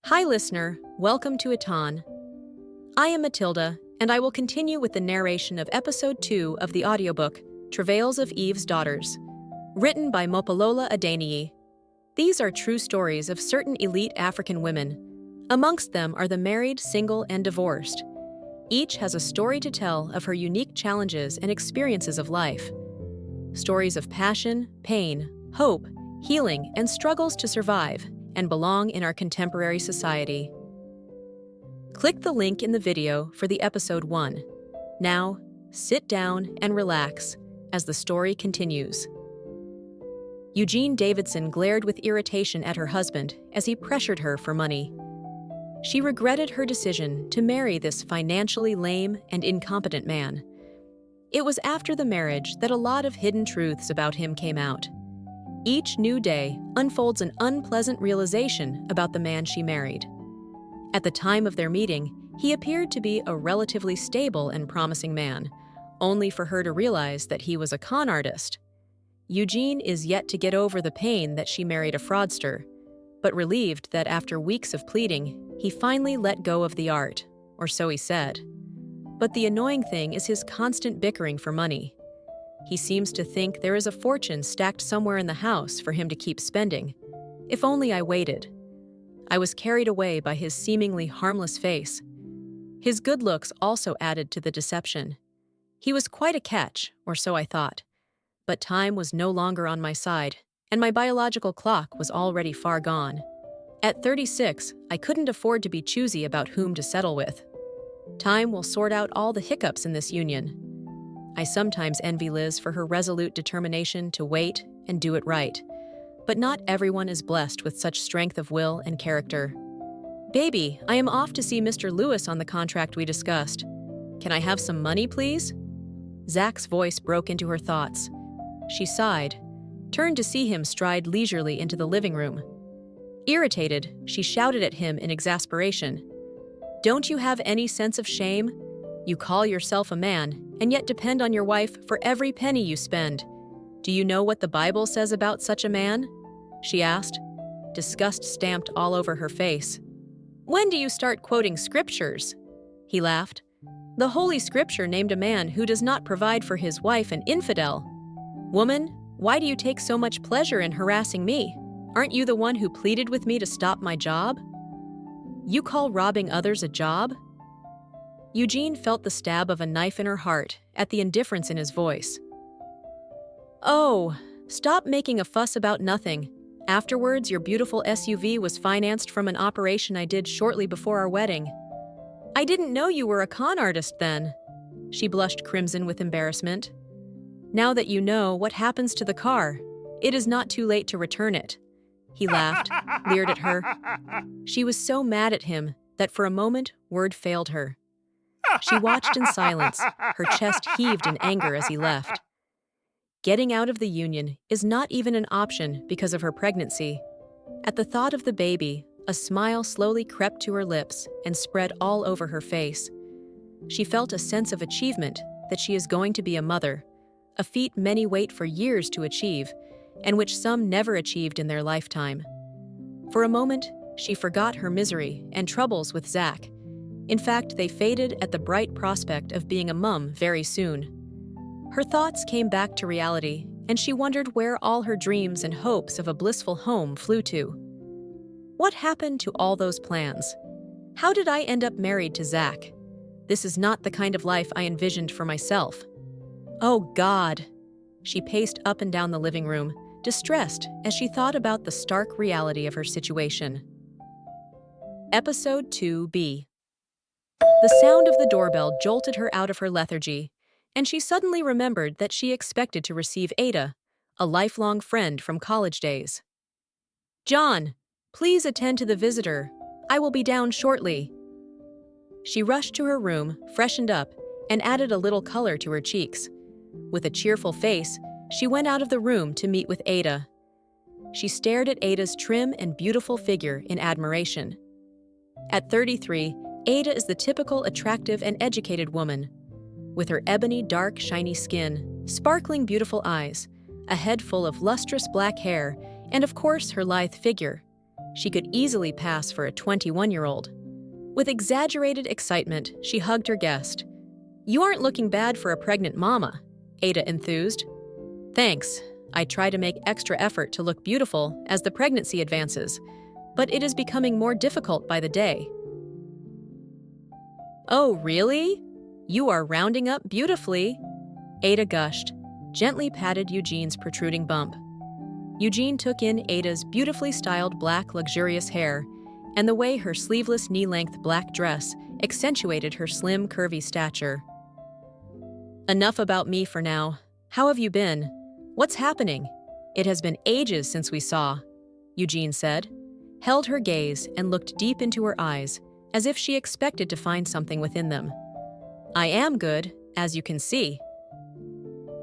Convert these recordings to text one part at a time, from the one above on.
Hi, listener. Welcome to Itan. I am Matilda, and I will continue with the narration of Episode 2 of the audiobook, Travails of Eve's Daughters, written by Mopalola Adeniyi. These are true stories of certain elite African women. Amongst them are the married, single, and divorced. Each has a story to tell of her unique challenges and experiences of life. Stories of passion, pain, hope, healing, and struggles to survive and belong in our contemporary society. Click the link in the video for the episode 1. Now, sit down and relax as the story continues. Eugene Davidson glared with irritation at her husband as he pressured her for money. She regretted her decision to marry this financially lame and incompetent man. It was after the marriage that a lot of hidden truths about him came out. Each new day unfolds an unpleasant realization about the man she married. At the time of their meeting, he appeared to be a relatively stable and promising man, only for her to realize that he was a con artist. Eugene is yet to get over the pain that she married a fraudster, but relieved that after weeks of pleading, he finally let go of the art, or so he said. But the annoying thing is his constant bickering for money. He seems to think there is a fortune stacked somewhere in the house for him to keep spending. If only I waited. I was carried away by his seemingly harmless face. His good looks also added to the deception. He was quite a catch, or so I thought. But time was no longer on my side, and my biological clock was already far gone. At 36, I couldn't afford to be choosy about whom to settle with. Time will sort out all the hiccups in this union. I sometimes envy Liz for her resolute determination to wait and do it right. But not everyone is blessed with such strength of will and character. Baby, I am off to see Mr. Lewis on the contract we discussed. Can I have some money, please? Zach's voice broke into her thoughts. She sighed, turned to see him stride leisurely into the living room. Irritated, she shouted at him in exasperation. Don't you have any sense of shame? You call yourself a man, and yet depend on your wife for every penny you spend. Do you know what the Bible says about such a man? She asked, disgust stamped all over her face. When do you start quoting scriptures? He laughed. The Holy Scripture named a man who does not provide for his wife an infidel. Woman, why do you take so much pleasure in harassing me? Aren't you the one who pleaded with me to stop my job? You call robbing others a job? Eugene felt the stab of a knife in her heart at the indifference in his voice. Oh, stop making a fuss about nothing. Afterwards, your beautiful SUV was financed from an operation I did shortly before our wedding. I didn't know you were a con artist then. She blushed crimson with embarrassment. Now that you know what happens to the car, it is not too late to return it. He laughed, leered at her. She was so mad at him that for a moment, word failed her. She watched in silence, her chest heaved in anger as he left. Getting out of the union is not even an option because of her pregnancy. At the thought of the baby, a smile slowly crept to her lips and spread all over her face. She felt a sense of achievement that she is going to be a mother, a feat many wait for years to achieve, and which some never achieved in their lifetime. For a moment, she forgot her misery and troubles with Zach. In fact, they faded at the bright prospect of being a mum very soon. Her thoughts came back to reality, and she wondered where all her dreams and hopes of a blissful home flew to. What happened to all those plans? How did I end up married to Zach? This is not the kind of life I envisioned for myself. Oh, God! She paced up and down the living room, distressed as she thought about the stark reality of her situation. Episode 2b. The sound of the doorbell jolted her out of her lethargy, and she suddenly remembered that she expected to receive Ada, a lifelong friend from college days. John, please attend to the visitor. I will be down shortly. She rushed to her room, freshened up, and added a little color to her cheeks. With a cheerful face, she went out of the room to meet with Ada. She stared at Ada's trim and beautiful figure in admiration. At 33, Ada is the typical attractive and educated woman. With her ebony, dark, shiny skin, sparkling, beautiful eyes, a head full of lustrous black hair, and of course her lithe figure, She could easily pass for a 21-year-old. With exaggerated excitement, she hugged her guest. "You aren't looking bad for a pregnant mama," Ada enthused. "Thanks. I try to make extra effort to look beautiful as the pregnancy advances, but it is becoming more difficult by the day." "Oh, really? You are rounding up beautifully," Ada gushed, gently patted Eugene's protruding bump. Eugene took in Ada's beautifully styled black luxurious hair, and the way her sleeveless knee-length black dress accentuated her slim, curvy stature. "Enough about me for now. How have you been? What's happening? It has been ages since we saw," Eugene said, held her gaze and looked deep into her eyes, as if she expected to find something within them. "I am good, as you can see."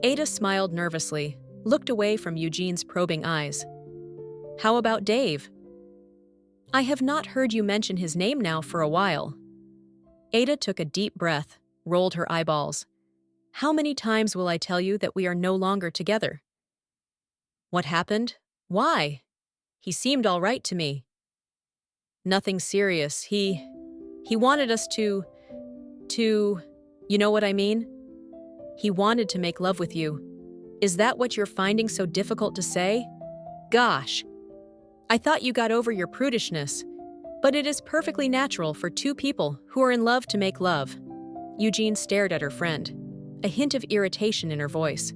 Ada smiled nervously, looked away from Eugene's probing eyes. "How about Dave?" "I have not heard you mention his name now for a while." Ada took a deep breath, rolled her eyeballs. "How many times will I tell you that we are no longer together?" "What happened? Why? He seemed all right to me." "Nothing serious. He wanted us to, you know what I mean? He wanted to make love with you. Is that what you're finding so difficult to say? Gosh. I thought you got over your prudishness, but it is perfectly natural for two people who are in love to make love." Eugene stared at her friend, a hint of irritation in her voice.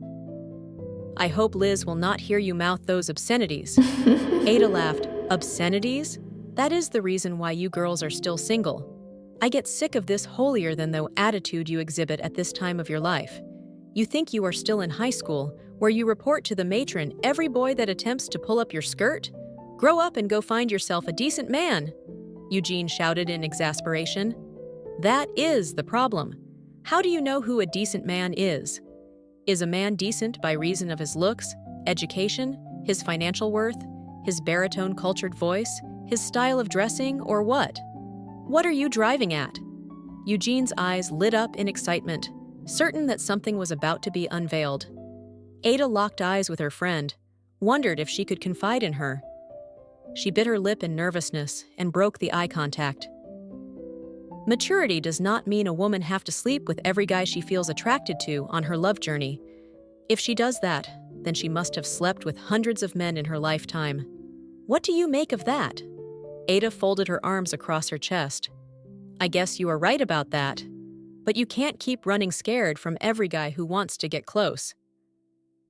"I hope Liz will not hear you mouth those obscenities." Ada laughed. "Obscenities? That is the reason why you girls are still single. I get sick of this holier-than-thou attitude you exhibit at this time of your life. You think you are still in high school, where you report to the matron every boy that attempts to pull up your skirt? Grow up and go find yourself a decent man," Eugene shouted in exasperation. "That is the problem. How do you know who a decent man is? Is a man decent by reason of his looks, education, his financial worth, his baritone cultured voice, his style of dressing, or what? What are you driving at?" Eugene's eyes lit up in excitement, certain that something was about to be unveiled. Ada locked eyes with her friend, wondered if she could confide in her. She bit her lip in nervousness and broke the eye contact. "Maturity does not mean a woman have to sleep with every guy she feels attracted to on her love journey. If she does that, then she must have slept with hundreds of men in her lifetime. What do you make of that?" Ada folded her arms across her chest. "I guess you are right about that. But you can't keep running scared from every guy who wants to get close."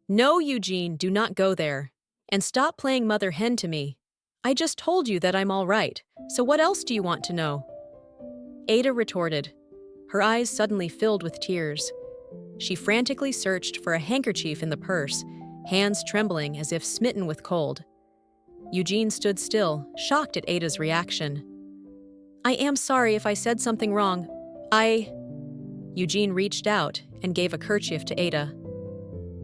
"No, Eugene, do not go there. And stop playing mother hen to me. I just told you that I'm all right, so what else do you want to know?" Ada retorted. Her eyes suddenly filled with tears. She frantically searched for a handkerchief in the purse, hands trembling as if smitten with cold. Eugene stood still, shocked at Ada's reaction. "I am sorry if I said something wrong. Eugene reached out and gave a kerchief to Ada.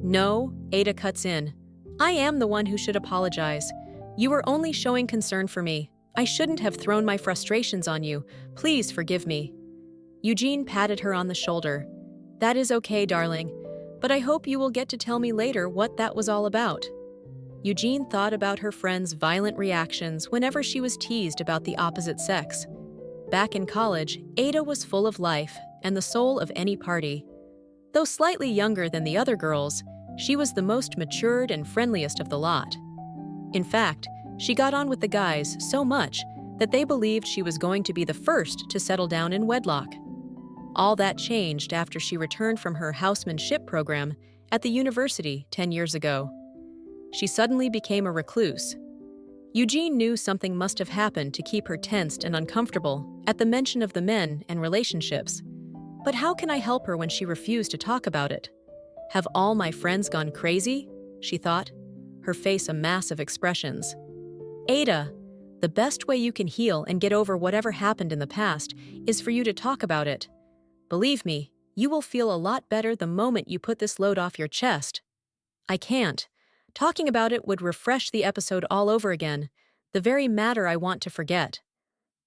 "No," Ada cuts in. "I am the one who should apologize. You were only showing concern for me. I shouldn't have thrown my frustrations on you. Please forgive me." Eugene patted her on the shoulder. "That is okay, darling, but I hope you will get to tell me later what that was all about." Eugene thought about her friend's violent reactions whenever she was teased about the opposite sex. Back in college, Ada was full of life and the soul of any party. Though slightly younger than the other girls, she was the most matured and friendliest of the lot. In fact, she got on with the guys so much that they believed she was going to be the first to settle down in wedlock. All that changed after she returned from her housemanship program at the university 10 years ago. She suddenly became a recluse. Eugene knew something must have happened to keep her tensed and uncomfortable at the mention of the men and relationships. But how can I help her when she refused to talk about it? Have all my friends gone crazy? She thought, her face a mass of expressions. Ada, the best way you can heal and get over whatever happened in the past is for you to talk about it. Believe me, you will feel a lot better the moment you put this load off your chest. I can't. Talking about it would refresh the episode all over again, the very matter I want to forget.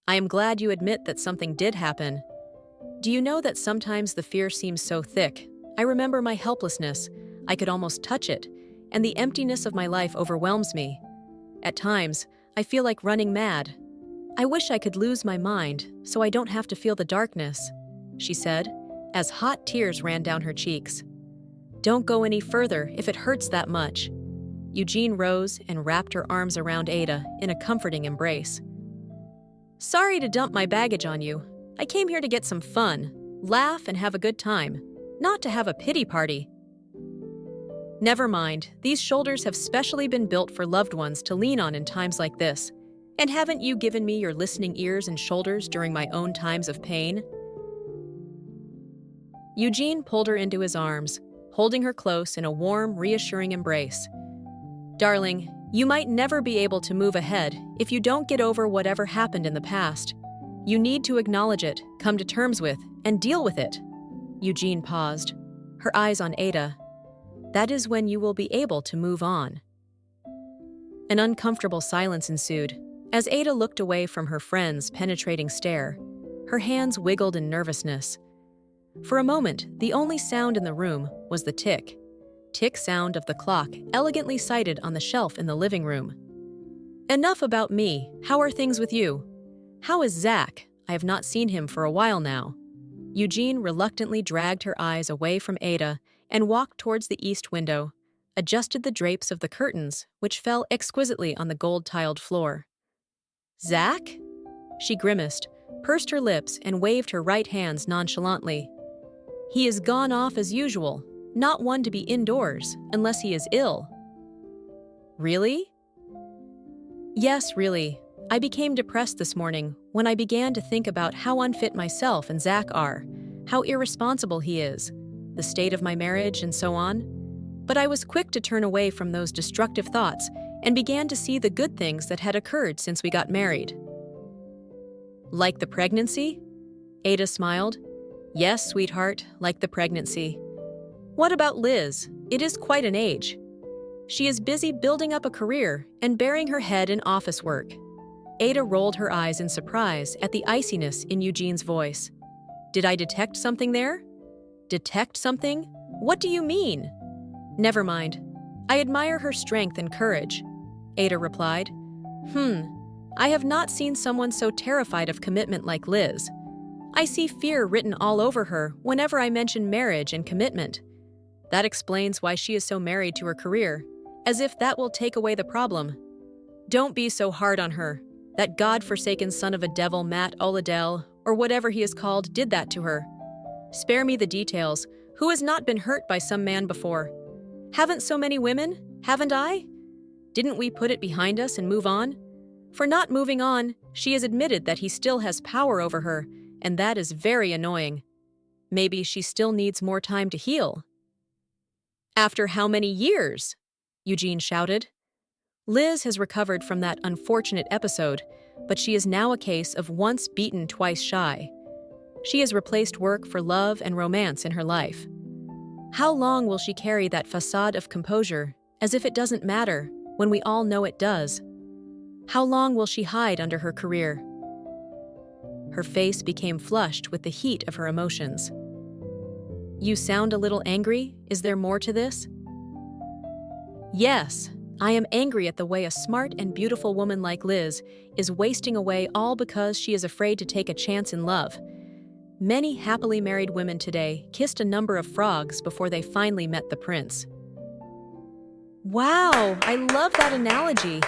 I am glad you admit that something did happen. Do you know that sometimes the fear seems so thick? I remember my helplessness. I could almost touch it, and the emptiness of my life overwhelms me. At times, I feel like running mad. I wish I could lose my mind so I don't have to feel the darkness, she said, as hot tears ran down her cheeks. Don't go any further if it hurts that much. Eugene rose and wrapped her arms around Ada in a comforting embrace. Sorry to dump my baggage on you. I came here to get some fun, laugh, and have a good time, not to have a pity party. Never mind, these shoulders have specially been built for loved ones to lean on in times like this. And haven't you given me your listening ears and shoulders during my own times of pain? Eugene pulled her into his arms, holding her close in a warm, reassuring embrace. Darling, you might never be able to move ahead if you don't get over whatever happened in the past. You need to acknowledge it, come to terms with, and deal with it. Eugene paused, her eyes on Ada. That is when you will be able to move on. An uncomfortable silence ensued, as Ada looked away from her friend's penetrating stare. Her hands wiggled in nervousness. For a moment, the only sound in the room was the tick sound of the clock elegantly sited on the shelf in the living room. Enough about me. How are things with you? How is Zach? I have not seen him for a while now. Eugene reluctantly dragged her eyes away from Ada and walked towards the east window, adjusted the drapes of the curtains, which fell exquisitely on the gold-tiled floor. Zach? She grimaced, pursed her lips, and waved her right hands nonchalantly. He is gone off as usual, not one to be indoors, unless he is ill. Really? Yes, really. I became depressed this morning when I began to think about how unfit myself and Zach are, how irresponsible he is, the state of my marriage, and so on. But I was quick to turn away from those destructive thoughts and began to see the good things that had occurred since we got married. Like the pregnancy? Ada smiled. Yes, sweetheart, like the pregnancy. What about Liz? It is quite an age. She is busy building up a career and burying her head in office work. Ada rolled her eyes in surprise at the iciness in Eugene's voice. Did I detect something there? Detect something? What do you mean? Never mind. I admire her strength and courage, Ada replied. I have not seen someone so terrified of commitment like Liz. I see fear written all over her whenever I mention marriage and commitment. That explains why she is so married to her career, as if that will take away the problem. Don't be so hard on her. That God-forsaken son of a devil, Matt Oladell, or whatever he is called, did that to her. Spare me the details. Who has not been hurt by some man before? Haven't so many women? Haven't I? Didn't we put it behind us and move on? For not moving on, she has admitted that he still has power over her, and that is very annoying. Maybe she still needs more time to heal. After how many years? Eugene shouted. Liz has recovered from that unfortunate episode, but she is now a case of once beaten, twice shy. She has replaced work for love and romance in her life. How long will she carry that facade of composure, as if it doesn't matter, when we all know it does? How long will she hide under her career? Her face became flushed with the heat of her emotions. You sound a little angry. Is there more to this? Yes, I am angry at the way a smart and beautiful woman like Liz is wasting away all because she is afraid to take a chance in love. Many happily married women today kissed a number of frogs before they finally met the prince. Wow, I love that analogy.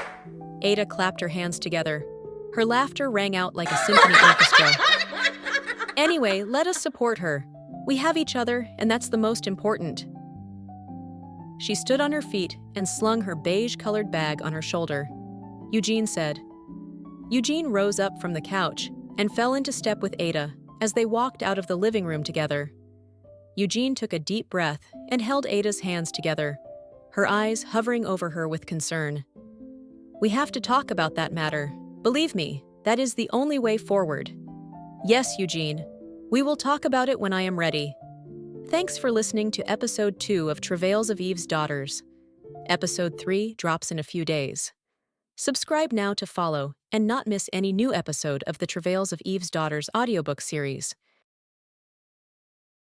Ada clapped her hands together. Her laughter rang out like a symphony orchestra. Anyway, let us support her. We have each other, and that's the most important. She stood on her feet and slung her beige-colored bag on her shoulder. Eugene said. Eugene rose up from the couch and fell into step with Ada as they walked out of the living room together. Eugene took a deep breath and held Ada's hands together, her eyes hovering over her with concern. We have to talk about that matter. Believe me, that is the only way forward. Yes, Eugene. We will talk about it when I am ready. Thanks for listening to Episode 2 of Travails of Eve's Daughters. Episode 3 drops in a few days. Subscribe now to follow and not miss any new episode of the Travails of Eve's Daughters audiobook series.